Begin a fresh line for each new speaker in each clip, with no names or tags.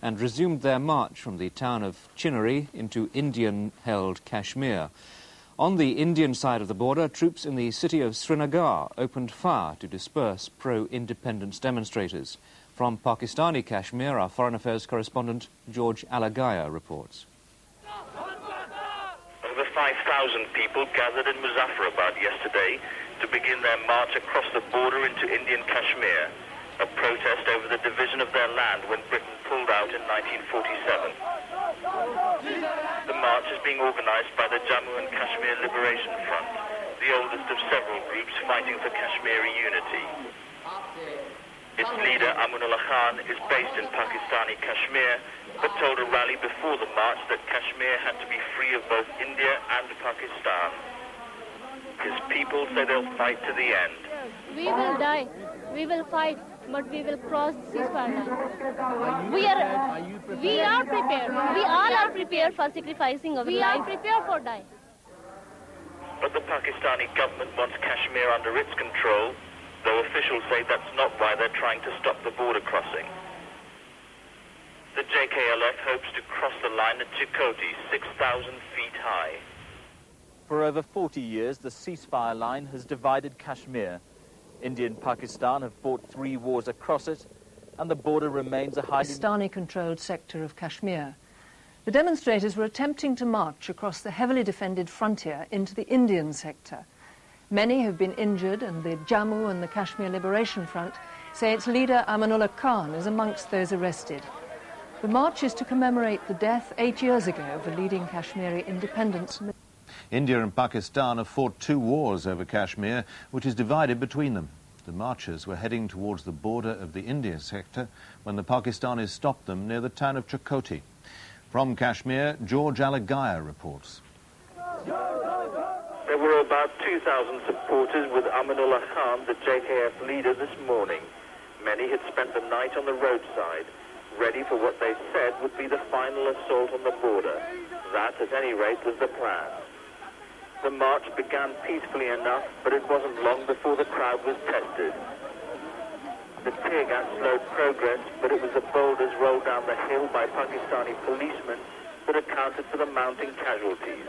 and resumed their march from the town of Chinori into Indian-held Kashmir. On the Indian side of the border, troops in the city of Srinagar opened fire to disperse pro-independence demonstrators. From Pakistani Kashmir, our Foreign Affairs correspondent George Alagaya reports.
Over 5,000 people gathered in Muzaffarabad yesterday to begin their march across the border into Indian Kashmir, a protest over the division of their land when Britain pulled out in 1947. The march is being organised by the Jammu and Kashmir Liberation Front, the oldest of several groups fighting for Kashmiri unity. Its leader, Amanullah Khan, is based in Pakistani Kashmir, but told a rally before the march that Kashmir had to be free of both India and Pakistan. His people say they'll fight to the end.
We will die, we will fight, but we will cross the ceasefire line. We are prepared. We all are prepared for sacrificing our life. We are prepared for die.
But the Pakistani government wants Kashmir under its control, though officials say that's not why they're trying to stop the border crossing. The JKLF hopes to cross the line at Chakoti, 6,000 feet high.
For over 40 years, the ceasefire line has divided Kashmir. India and Pakistan have fought 3 wars across it, and the border remains a highly
Pakistani-controlled sector of Kashmir. The demonstrators were attempting to march across the heavily defended frontier into the Indian sector. Many have been injured, and the Jammu and the Kashmir Liberation Front say its leader, Amanullah Khan, is amongst those arrested. The march is to commemorate the death 8 years ago of a leading Kashmiri independence.
India and Pakistan have fought 2 wars over Kashmir, which is divided between them. The marchers were heading towards the border of the Indian sector when the Pakistanis stopped them near the town of Chakoti. From Kashmir, George Alagaya reports.
There were about 2,000 supporters with Amanullah Khan, the JKF leader, this morning. Many had spent the night on the roadside, ready for what they said would be the final assault on the border. That, at any rate, was the plan. The march began peacefully enough, but it wasn't long before the crowd was tested. The tear gas slowed progress, but it was the boulders rolled down the hill by Pakistani policemen that accounted for the mounting casualties.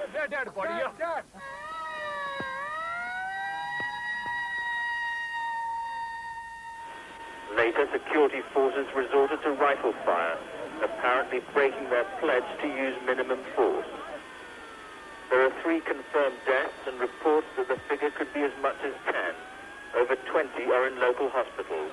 Later, security forces resorted to rifle fire, apparently breaking their pledge to use minimum force. There are 3 confirmed deaths and reports that the figure could be as much as 10. Over 20 are in local hospitals.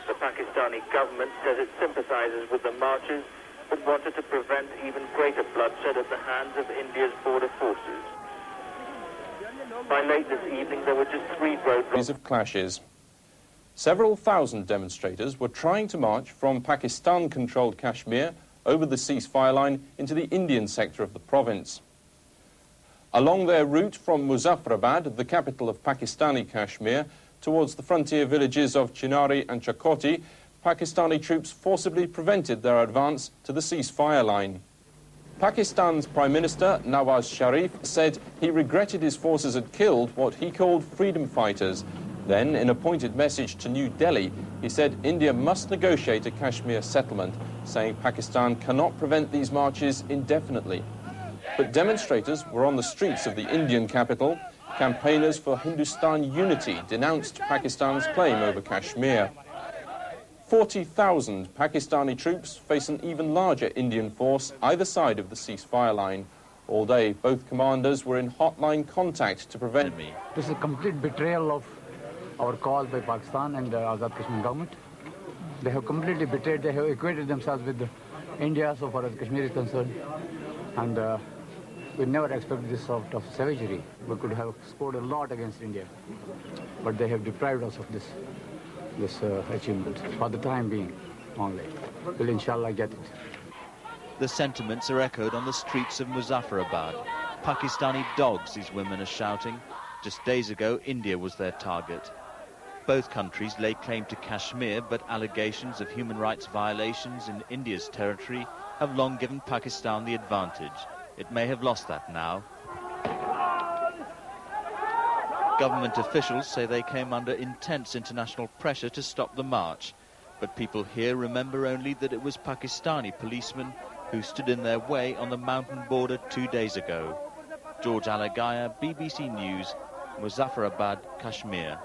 The Pakistani government says it sympathizes with the marchers, but wanted to prevent even greater bloodshed at the hands of India's border forces. By late this evening, there were just 3 roadblocks
of clashes. Several thousand demonstrators were trying to march from Pakistan-controlled Kashmir over the ceasefire line into the Indian sector of the province. Along their route from Muzaffarabad, the capital of Pakistani Kashmir, towards the frontier villages of Chinori and Chakoti, Pakistani troops forcibly prevented their advance to the ceasefire line. Pakistan's Prime Minister Nawaz Sharif said he regretted his forces had killed what he called freedom fighters. Then, in a pointed message to New Delhi, he said India must negotiate a Kashmir settlement, saying Pakistan cannot prevent these marches indefinitely. But demonstrators were on the streets of the Indian capital. Campaigners for Hindustan unity denounced Pakistan's claim over Kashmir. 40,000 Pakistani troops face an even larger Indian force either side of the ceasefire line. All day, both commanders were in hotline contact to prevent me.
This is a complete betrayal of our cause by Pakistan and the Azad Kashmir government. They have completely betrayed, they have equated themselves with India so far as Kashmir is concerned. And we never expected this sort of savagery. We could have scored a lot against India, but they have deprived us of this achievement for the time being only. We'll inshallah get it.
The sentiments are echoed on the streets of Muzaffarabad. Pakistani dogs, these women are shouting. Just days ago, India was their target. Both countries lay claim to Kashmir, but allegations of human rights violations in India's territory have long given Pakistan the advantage. It may have lost that now. Government officials say they came under intense international pressure to stop the march. But people here remember only that it was Pakistani policemen who stood in their way on the mountain border 2 days ago. George Alagaya, BBC News, Muzaffarabad, Kashmir.